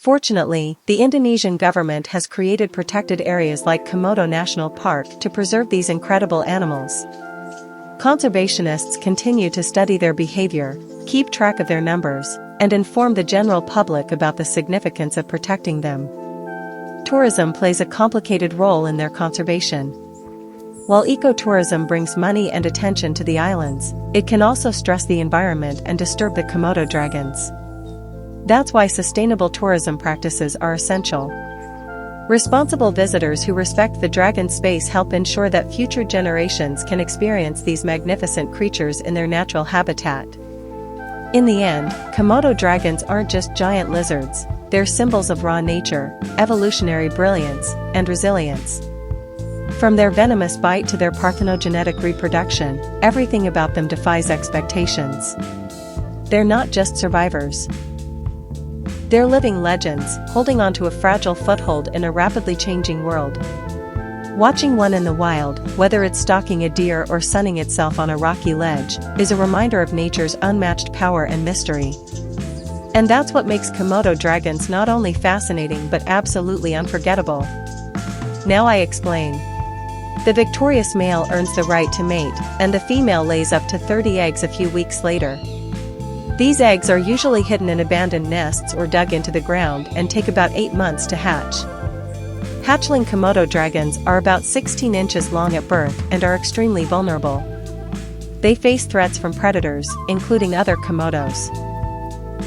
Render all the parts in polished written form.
Fortunately, the Indonesian government has created protected areas like Komodo National Park to preserve these incredible animals. Conservationists continue to study their behavior, keep track of their numbers, and inform the general public about the significance of protecting them. Tourism plays a complicated role in their conservation. While ecotourism brings money and attention to the islands, it can also stress the environment and disturb the Komodo dragons. That's why sustainable tourism practices are essential. Responsible visitors who respect the dragon space help ensure that future generations can experience these magnificent creatures in their natural habitat. In the end, Komodo dragons aren't just giant lizards, they're symbols of raw nature, evolutionary brilliance, and resilience. From their venomous bite to their parthenogenetic reproduction, everything about them defies expectations. They're not just survivors. They're living legends, holding onto a fragile foothold in a rapidly changing world. Watching one in the wild, whether it's stalking a deer or sunning itself on a rocky ledge, is a reminder of nature's unmatched power and mystery. And that's what makes Komodo dragons not only fascinating but absolutely unforgettable. Now I explain. The victorious male earns the right to mate, and the female lays up to 30 eggs a few weeks later. These eggs are usually hidden in abandoned nests or dug into the ground and take about 8 months to hatch. Hatchling Komodo dragons are about 16 inches long at birth and are extremely vulnerable. They face threats from predators, including other Komodos.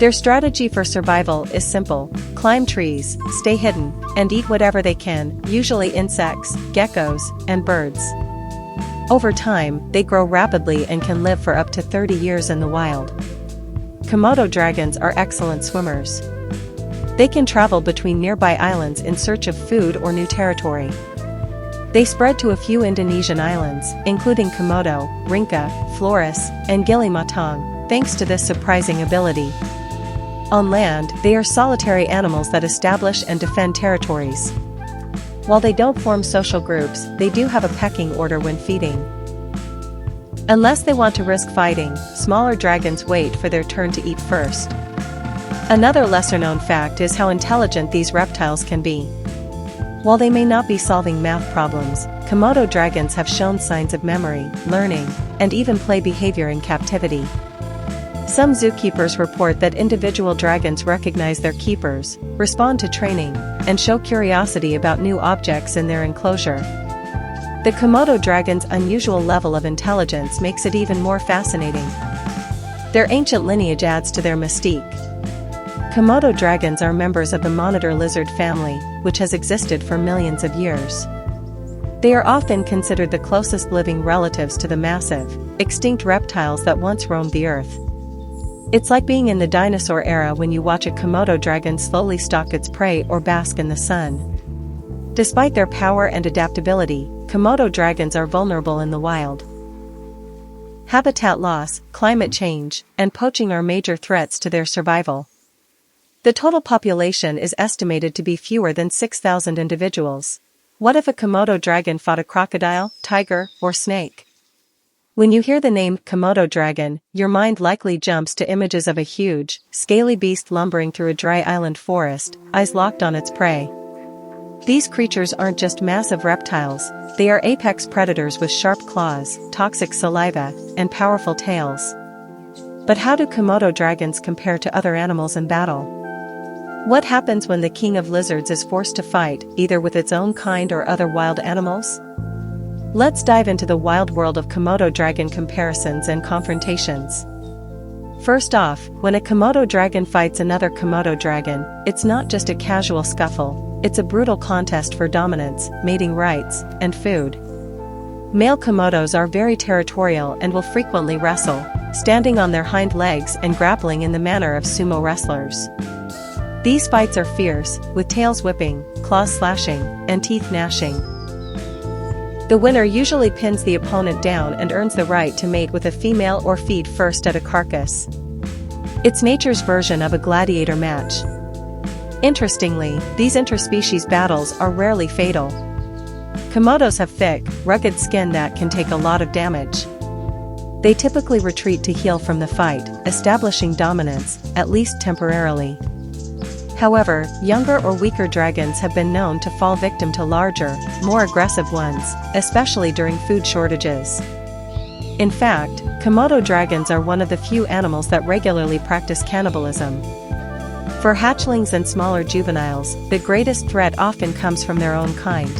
Their strategy for survival is simple: climb trees, stay hidden, and eat whatever they can, usually insects, geckos, and birds. Over time, they grow rapidly and can live for up to 30 years in the wild. Komodo dragons are excellent swimmers. They can travel between nearby islands in search of food or new territory. They spread to a few Indonesian islands, including Komodo, Rinca, Flores, and Gili Matang, thanks to this surprising ability. On land, they are solitary animals that establish and defend territories. While they don't form social groups, they do have a pecking order when feeding. Unless they want to risk fighting, smaller dragons wait for their turn to eat first. Another lesser-known fact is how intelligent these reptiles can be. While they may not be solving math problems, Komodo dragons have shown signs of memory, learning, and even play behavior in captivity. Some zookeepers report that individual dragons recognize their keepers, respond to training, and show curiosity about new objects in their enclosure. The Komodo dragon's unusual level of intelligence makes it even more fascinating. Their ancient lineage adds to their mystique. Komodo dragons are members of the monitor lizard family, which has existed for millions of years. They are often considered the closest living relatives to the massive, extinct reptiles that once roamed the earth. It's like being in the dinosaur era when you watch a Komodo dragon slowly stalk its prey or bask in the sun. Despite their power and adaptability, Komodo dragons are vulnerable in the wild. Habitat loss, climate change, and poaching are major threats to their survival. The total population is estimated to be fewer than 6,000 individuals. What if a Komodo dragon fought a crocodile, tiger, or snake? When you hear the name Komodo dragon, your mind likely jumps to images of a huge, scaly beast lumbering through a dry island forest, eyes locked on its prey. These creatures aren't just massive reptiles, they are apex predators with sharp claws, toxic saliva, and powerful tails. But how do Komodo dragons compare to other animals in battle? What happens when the king of lizards is forced to fight, either with its own kind or other wild animals? Let's dive into the wild world of Komodo dragon comparisons and confrontations. First off, when a Komodo dragon fights another Komodo dragon, it's not just a casual scuffle, it's a brutal contest for dominance, mating rights, and food. Male Komodos are very territorial and will frequently wrestle, standing on their hind legs and grappling in the manner of sumo wrestlers. These fights are fierce, with tails whipping, claws slashing, and teeth gnashing. The winner usually pins the opponent down and earns the right to mate with a female or feed first at a carcass. It's nature's version of a gladiator match. Interestingly, these interspecies battles are rarely fatal. Komodos have thick, rugged skin that can take a lot of damage. They typically retreat to heal from the fight, establishing dominance, at least temporarily. However, younger or weaker dragons have been known to fall victim to larger, more aggressive ones, especially during food shortages. In fact, Komodo dragons are one of the few animals that regularly practice cannibalism. For hatchlings and smaller juveniles, the greatest threat often comes from their own kind.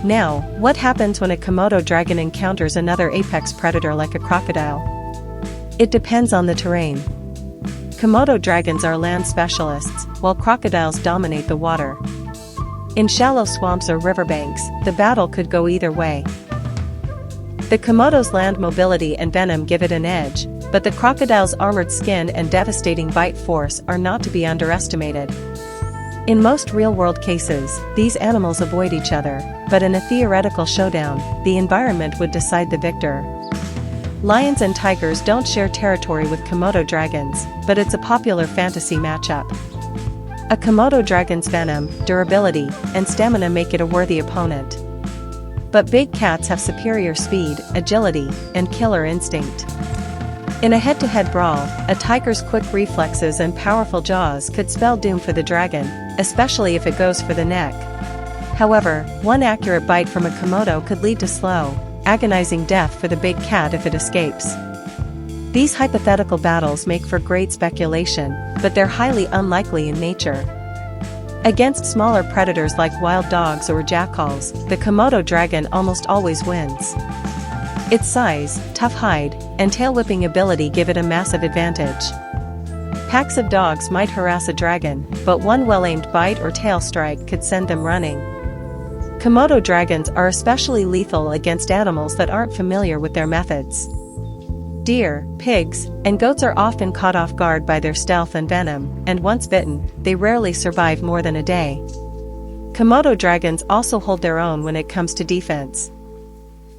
Now, what happens when a Komodo dragon encounters another apex predator like a crocodile? It depends on the terrain. Komodo dragons are land specialists, while crocodiles dominate the water. In shallow swamps or riverbanks, the battle could go either way. The Komodo's land mobility and venom give it an edge, but the crocodile's armored skin and devastating bite force are not to be underestimated. In most real-world cases, these animals avoid each other, but in a theoretical showdown, the environment would decide the victor. Lions and tigers don't share territory with Komodo dragons, but it's a popular fantasy matchup. A Komodo dragon's venom, durability, and stamina make it a worthy opponent. But big cats have superior speed, agility, and killer instinct. In a head-to-head brawl, a tiger's quick reflexes and powerful jaws could spell doom for the dragon, especially if it goes for the neck. However, one accurate bite from a Komodo could lead to slow, agonizing death for the big cat if it escapes. These hypothetical battles make for great speculation, but they're highly unlikely in nature. Against smaller predators like wild dogs or jackals, the Komodo dragon almost always wins. Its size, tough hide, and tail-whipping ability give it a massive advantage. Packs of dogs might harass a dragon, but one well-aimed bite or tail strike could send them running. Komodo dragons are especially lethal against animals that aren't familiar with their methods. Deer, pigs, and goats are often caught off guard by their stealth and venom, and once bitten, they rarely survive more than a day. Komodo dragons also hold their own when it comes to defense.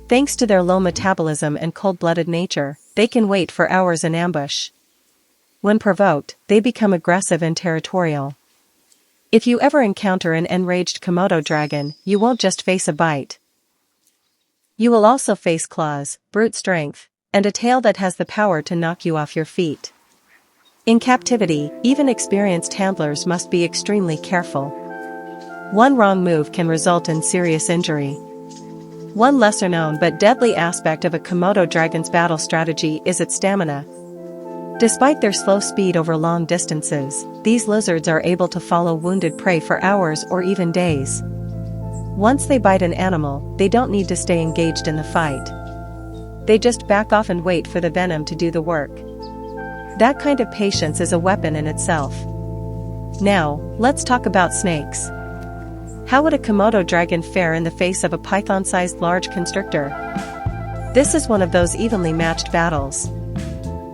Thanks to their low metabolism and cold-blooded nature, they can wait for hours in ambush. When provoked, they become aggressive and territorial. If you ever encounter an enraged Komodo dragon, you won't just face a bite. You will also face claws, brute strength, and a tail that has the power to knock you off your feet. In captivity, even experienced handlers must be extremely careful. One wrong move can result in serious injury. One lesser-known but deadly aspect of a Komodo dragon's battle strategy is its stamina. Despite their slow speed over long distances, these lizards are able to follow wounded prey for hours or even days. Once they bite an animal, they don't need to stay engaged in the fight. They just back off and wait for the venom to do the work. That kind of patience is a weapon in itself. Now, let's talk about snakes. How would a Komodo dragon fare in the face of a python-sized large constrictor? This is one of those evenly matched battles.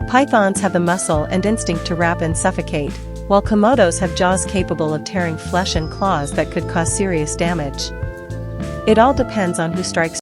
Pythons have the muscle and instinct to wrap and suffocate, while Komodos have jaws capable of tearing flesh and claws that could cause serious damage. It all depends on who strikes